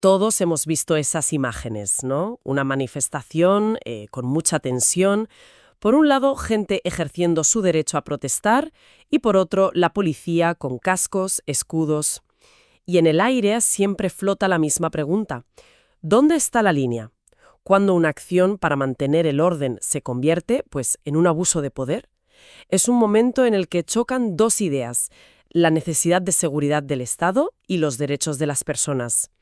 Todos hemos visto esas imágenes, ¿no? Una manifestación con mucha tensión. Por un lado, gente ejerciendo su derecho a protestar y por otro, la policía con cascos, escudos. Y en el aire siempre flota la misma pregunta. ¿Dónde está la línea? ¿Cuándo una acción para mantener el orden se convierte, pues, en un abuso de poder? Es un momento en el que chocan dos ideas, la necesidad de seguridad del Estado y los derechos de las personas.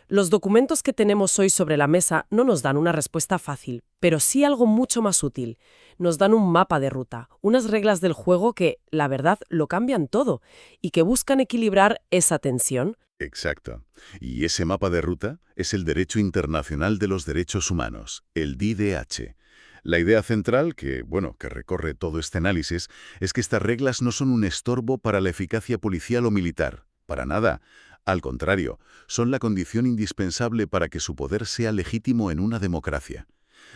Los documentos que tenemos hoy sobre la mesa no nos dan una respuesta fácil, pero sí algo mucho más útil. Nos dan un mapa de ruta, unas reglas del juego que, la verdad, lo cambian todo y que buscan equilibrar esa tensión. Exacto. Y ese mapa de ruta es el Derecho Internacional de los Derechos Humanos, el DDH. La idea central, que recorre todo este análisis, es que estas reglas no son un estorbo para la eficacia policial o militar. Para nada. Al contrario, son la condición indispensable para que su poder sea legítimo en una democracia.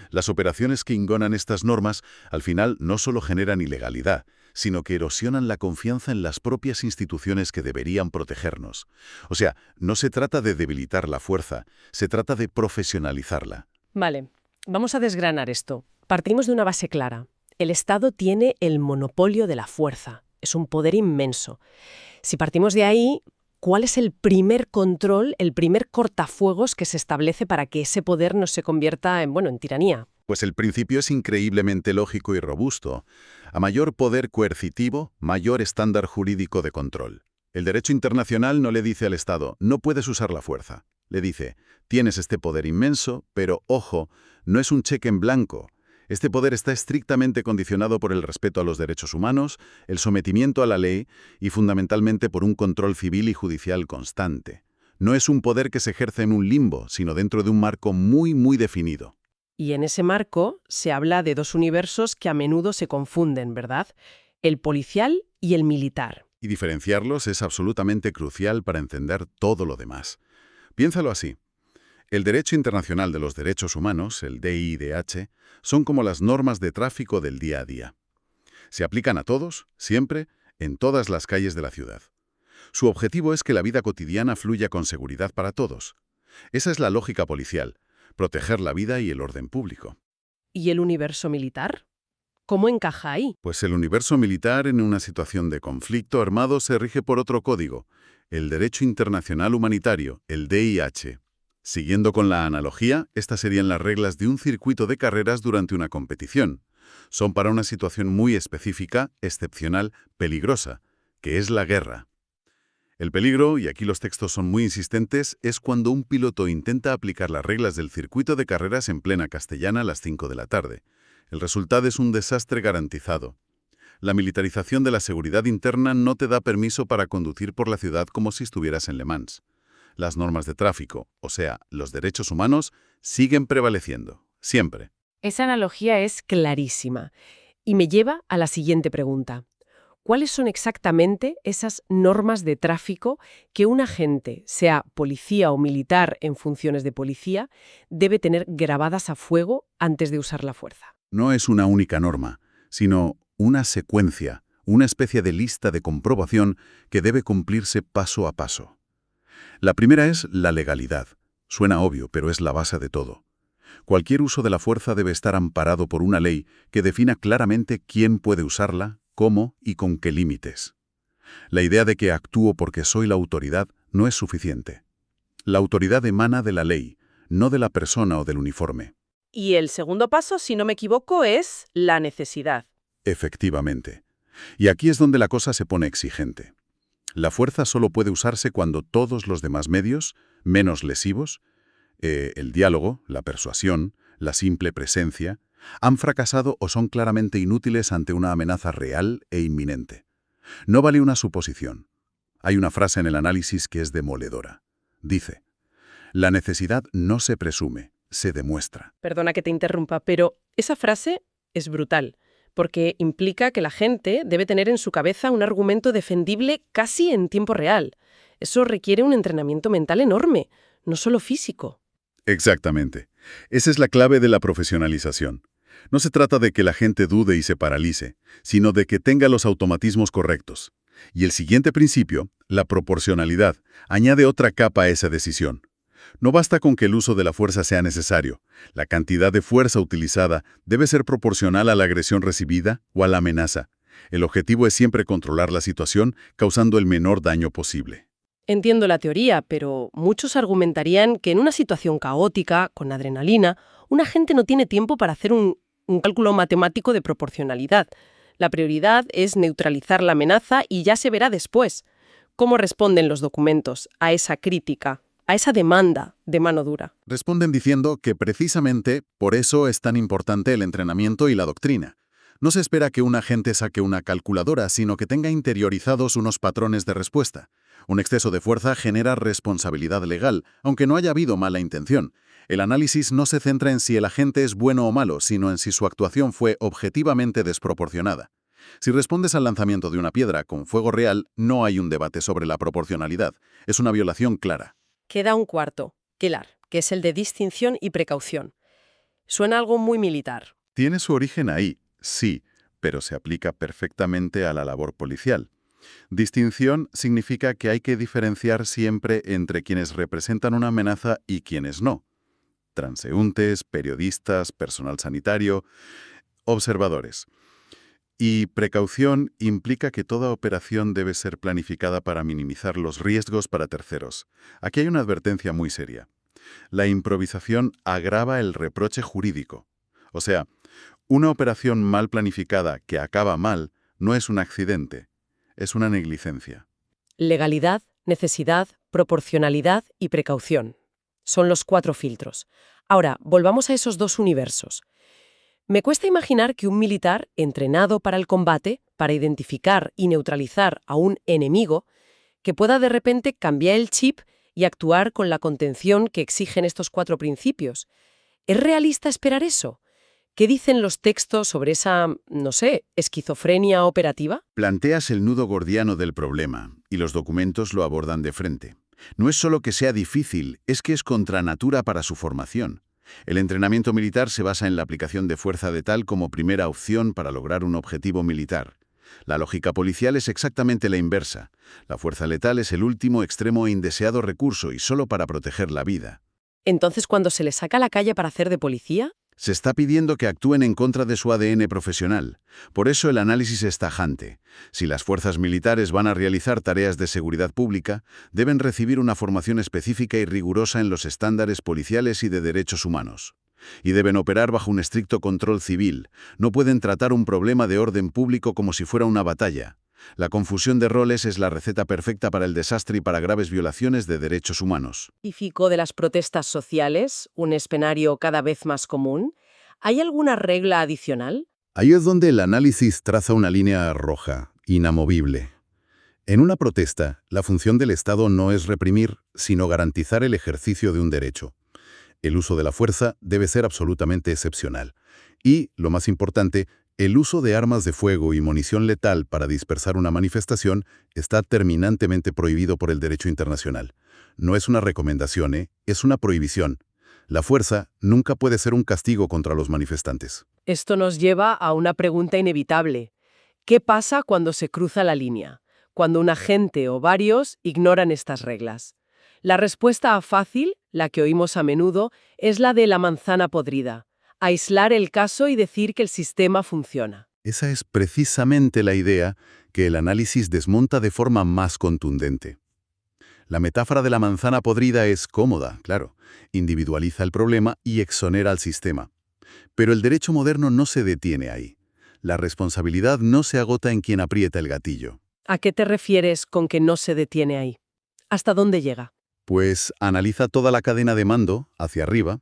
Las operaciones que ingonan estas normas, al final, no solo generan ilegalidad, sino que erosionan la confianza en las propias instituciones que deberían protegernos. O sea, no se trata de debilitar la fuerza, se trata de profesionalizarla. Vale, vamos a desgranar esto. Partimos de una base clara. El Estado tiene el monopolio de la fuerza. Es un poder inmenso. Si partimos de ahí, ¿cuál es el primer control, el primer cortafuegos que se establece para que ese poder no se convierta en tiranía? Pues el principio es increíblemente lógico y robusto. A mayor poder coercitivo, mayor estándar jurídico de control. El derecho internacional no le dice al Estado, no puedes usar la fuerza. Le dice, tienes este poder inmenso, pero, ojo, no es un cheque en blanco. Este poder está estrictamente condicionado por el respeto a los derechos humanos, el sometimiento a la ley y fundamentalmente por un control civil y judicial constante. No es un poder que se ejerce en un limbo, sino dentro de un marco muy definido. Y en ese marco se habla de dos universos que a menudo se confunden, ¿verdad? El policial y el militar. Y diferenciarlos es absolutamente crucial para entender todo lo demás. Piénsalo así. El Derecho Internacional de los Derechos Humanos, el DIDH, son como las normas de tráfico del día a día. Se aplican a todos, siempre, en todas las calles de la ciudad. Su objetivo es que la vida cotidiana fluya con seguridad para todos. Esa es la lógica policial, proteger la vida y el orden público. ¿Y el universo militar? ¿Cómo encaja ahí? Pues el universo militar en una situación de conflicto armado se rige por otro código, el Derecho Internacional Humanitario, el DIH. Siguiendo con la analogía, estas serían las reglas de un circuito de carreras durante una competición. Son para una situación muy específica, excepcional, peligrosa, que es la guerra. El peligro, y aquí los textos son muy insistentes, es cuando un piloto intenta aplicar las reglas del circuito de carreras en plena Castellana a las 5 de la tarde. El resultado es un desastre garantizado. La militarización de la seguridad interna no te da permiso para conducir por la ciudad como si estuvieras en Le Mans. Las normas de tráfico, o sea, los derechos humanos, siguen prevaleciendo, siempre. Esa analogía es clarísima y me lleva a la siguiente pregunta. ¿Cuáles son exactamente esas normas de tráfico que un agente, sea policía o militar en funciones de policía, debe tener grabadas a fuego antes de usar la fuerza? No es una única norma, sino una secuencia, una especie de lista de comprobación que debe cumplirse paso a paso. La primera es la legalidad. Suena obvio, pero es la base de todo. Cualquier uso de la fuerza debe estar amparado por una ley que defina claramente quién puede usarla, cómo y con qué límites. La idea de que actúo porque soy la autoridad no es suficiente. La autoridad emana de la ley, no de la persona o del uniforme. Y el segundo paso, si no me equivoco, es la necesidad. Efectivamente. Y aquí es donde la cosa se pone exigente. La fuerza solo puede usarse cuando todos los demás medios, menos lesivos, el diálogo, la persuasión, la simple presencia, han fracasado o son claramente inútiles ante una amenaza real e inminente. No vale una suposición. Hay una frase en el análisis que es demoledora. Dice, la necesidad no se presume, se demuestra. Perdona que te interrumpa, pero esa frase es brutal, porque implica que la gente debe tener en su cabeza un argumento defendible casi en tiempo real. Eso requiere un entrenamiento mental enorme, no solo físico. Exactamente. Esa es la clave de la profesionalización. No se trata de que la gente dude y se paralice, sino de que tenga los automatismos correctos. Y el siguiente principio, la proporcionalidad, añade otra capa a esa decisión. No basta con que el uso de la fuerza sea necesario. La cantidad de fuerza utilizada debe ser proporcional a la agresión recibida o a la amenaza. El objetivo es siempre controlar la situación, causando el menor daño posible. Entiendo la teoría, pero muchos argumentarían que en una situación caótica, con adrenalina, un agente no tiene tiempo para hacer un cálculo matemático de proporcionalidad. La prioridad es neutralizar la amenaza y ya se verá después. ¿Cómo responden los documentos a esa crítica, a esa demanda de mano dura? Responden diciendo que precisamente por eso es tan importante el entrenamiento y la doctrina. No se espera que un agente saque una calculadora, sino que tenga interiorizados unos patrones de respuesta. Un exceso de fuerza genera responsabilidad legal, aunque no haya habido mala intención. El análisis no se centra en si el agente es bueno o malo, sino en si su actuación fue objetivamente desproporcionada. Si respondes al lanzamiento de una piedra con fuego real, no hay un debate sobre la proporcionalidad. Es una violación clara. Queda un cuarto, Kelar, que es el de distinción y precaución. Suena algo muy militar. Tiene su origen ahí, sí, pero se aplica perfectamente a la labor policial. Distinción significa que hay que diferenciar siempre entre quienes representan una amenaza y quienes no. Transeúntes, periodistas, personal sanitario, observadores. Y precaución implica que toda operación debe ser planificada para minimizar los riesgos para terceros. Aquí hay una advertencia muy seria. La improvisación agrava el reproche jurídico. O sea, una operación mal planificada que acaba mal no es un accidente, es una negligencia. Legalidad, necesidad, proporcionalidad y precaución. Son los 4 filtros. Ahora, volvamos a esos 2 universos. Me cuesta imaginar que un militar entrenado para el combate, para identificar y neutralizar a un enemigo, que pueda de repente cambiar el chip y actuar con la contención que exigen estos 4 principios. ¿Es realista esperar eso? ¿Qué dicen los textos sobre esa, no sé, esquizofrenia operativa? Planteas el nudo gordiano del problema, y los documentos lo abordan de frente. No es solo que sea difícil, es que es contra natura para su formación. El entrenamiento militar se basa en la aplicación de fuerza letal como primera opción para lograr un objetivo militar. La lógica policial es exactamente la inversa. La fuerza letal es el último extremo e indeseado recurso y solo para proteger la vida. Entonces, cuando se les saca a la calle para hacer de policía, Se está pidiendo que actúen en contra de su ADN profesional. Por eso el análisis es tajante. Si las fuerzas militares van a realizar tareas de seguridad pública, deben recibir una formación específica y rigurosa en los estándares policiales y de derechos humanos. Y deben operar bajo un estricto control civil. No pueden tratar un problema de orden público como si fuera una batalla. La confusión de roles es la receta perfecta para el desastre y para graves violaciones de derechos humanos. típico de las protestas sociales, un escenario cada vez más común, ¿hay alguna regla adicional? Ahí es donde el análisis traza una línea roja, inamovible. En una protesta, la función del Estado no es reprimir, sino garantizar el ejercicio de un derecho. El uso de la fuerza debe ser absolutamente excepcional. Y, lo más importante, el uso de armas de fuego y munición letal para dispersar una manifestación está terminantemente prohibido por el derecho internacional. No es una recomendación, es una prohibición. La fuerza nunca puede ser un castigo contra los manifestantes. Esto nos lleva a una pregunta inevitable. ¿Qué pasa cuando se cruza la línea? Cuando un agente o varios ignoran estas reglas. La respuesta fácil, la que oímos a menudo, es la de la manzana podrida. Aislar el caso y decir que el sistema funciona. Esa es precisamente la idea que el análisis desmonta de forma más contundente. La metáfora de la manzana podrida es cómoda, claro, individualiza el problema y exonera al sistema. Pero el derecho moderno no se detiene ahí. La responsabilidad no se agota en quien aprieta el gatillo. ¿A qué te refieres con que no se detiene ahí? ¿Hasta dónde llega? Pues analiza toda la cadena de mando, hacia arriba.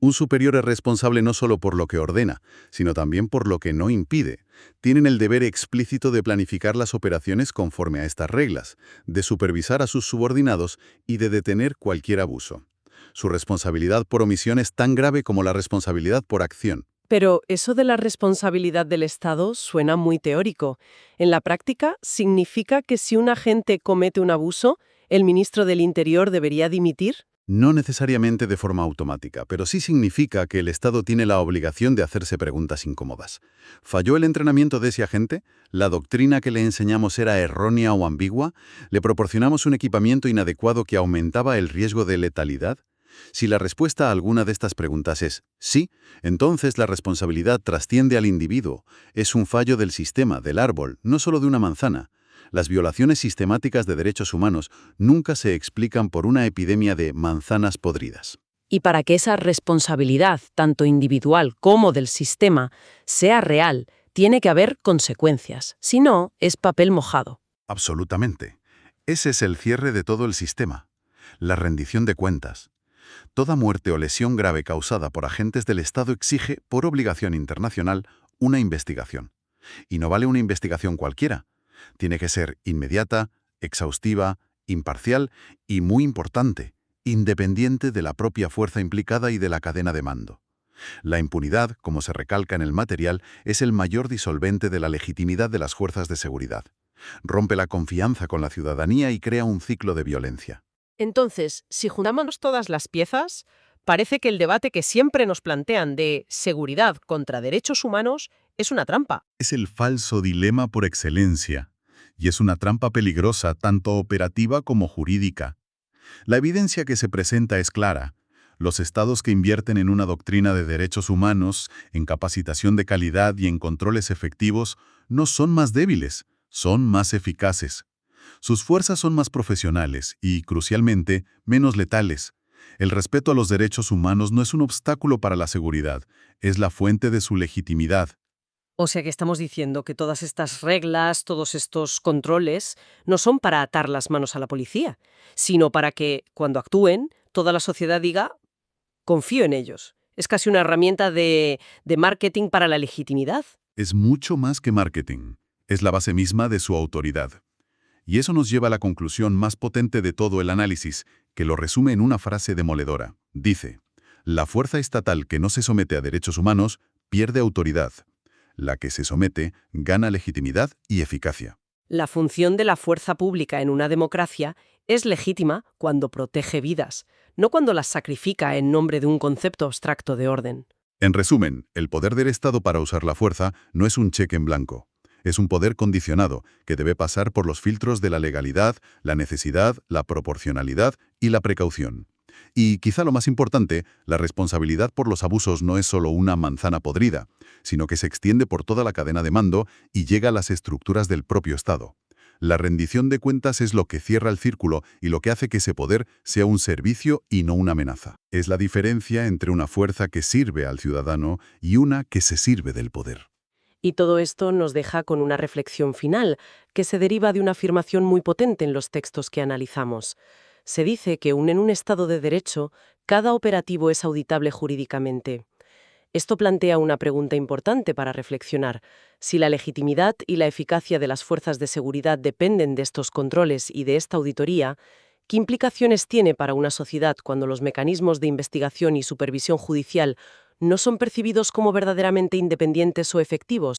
Un superior es responsable no solo por lo que ordena, sino también por lo que no impide. Tienen el deber explícito de planificar las operaciones conforme a estas reglas, de supervisar a sus subordinados y de detener cualquier abuso. Su responsabilidad por omisión es tan grave como la responsabilidad por acción. Pero eso de la responsabilidad del Estado suena muy teórico. En la práctica, ¿significa que si un agente comete un abuso, el ministro del Interior debería dimitir? No necesariamente de forma automática, pero sí significa que el Estado tiene la obligación de hacerse preguntas incómodas. ¿Falló el entrenamiento de ese agente? ¿La doctrina que le enseñamos era errónea o ambigua? ¿Le proporcionamos un equipamiento inadecuado que aumentaba el riesgo de letalidad? Si la respuesta a alguna de estas preguntas es sí, entonces la responsabilidad trasciende al individuo. Es un fallo del sistema, del árbol, no solo de una manzana. Las violaciones sistemáticas de derechos humanos nunca se explican por una epidemia de manzanas podridas. Y para que esa responsabilidad, tanto individual como del sistema, sea real, tiene que haber consecuencias. Si no, es papel mojado. Absolutamente. Ese es el cierre de todo el sistema. La rendición de cuentas. Toda muerte o lesión grave causada por agentes del Estado exige, por obligación internacional, una investigación. Y no vale una investigación cualquiera. Tiene que ser inmediata, exhaustiva, imparcial y, muy importante, independiente de la propia fuerza implicada y de la cadena de mando. La impunidad, como se recalca en el material, es el mayor disolvente de la legitimidad de las fuerzas de seguridad. Rompe la confianza con la ciudadanía y crea un ciclo de violencia. Entonces, si juntamos todas las piezas, parece que el debate que siempre nos plantean de seguridad contra derechos humanos es una trampa. Es el falso dilema por excelencia, y es una trampa peligrosa tanto operativa como jurídica. La evidencia que se presenta es clara. Los estados que invierten en una doctrina de derechos humanos, en capacitación de calidad y en controles efectivos, no son más débiles, son más eficaces. Sus fuerzas son más profesionales y, crucialmente, menos letales. El respeto a los derechos humanos no es un obstáculo para la seguridad, es la fuente de su legitimidad. O sea que estamos diciendo que todas estas reglas, todos estos controles, no son para atar las manos a la policía, sino para que, cuando actúen, toda la sociedad diga, confío en ellos. Es casi una herramienta de marketing para la legitimidad. Es mucho más que marketing. Es la base misma de su autoridad. Y eso nos lleva a la conclusión más potente de todo el análisis, que lo resume en una frase demoledora. Dice, la fuerza estatal que no se somete a derechos humanos pierde autoridad. La que se somete gana legitimidad y eficacia. La función de la fuerza pública en una democracia es legítima cuando protege vidas, no cuando las sacrifica en nombre de un concepto abstracto de orden. En resumen, el poder del Estado para usar la fuerza no es un cheque en blanco. Es un poder condicionado que debe pasar por los filtros de la legalidad, la necesidad, la proporcionalidad y la precaución. Y quizá lo más importante, la responsabilidad por los abusos no es solo una manzana podrida, sino que se extiende por toda la cadena de mando y llega a las estructuras del propio Estado. La rendición de cuentas es lo que cierra el círculo y lo que hace que ese poder sea un servicio y no una amenaza. Es la diferencia entre una fuerza que sirve al ciudadano y una que se sirve del poder. Y todo esto nos deja con una reflexión final, que se deriva de una afirmación muy potente en los textos que analizamos. Se dice que en un Estado de Derecho, cada operativo es auditable jurídicamente. Esto plantea una pregunta importante para reflexionar. Si la legitimidad y la eficacia de las fuerzas de seguridad dependen de estos controles y de esta auditoría, ¿qué implicaciones tiene para una sociedad cuando los mecanismos de investigación y supervisión judicial no son percibidos como verdaderamente independientes o efectivos?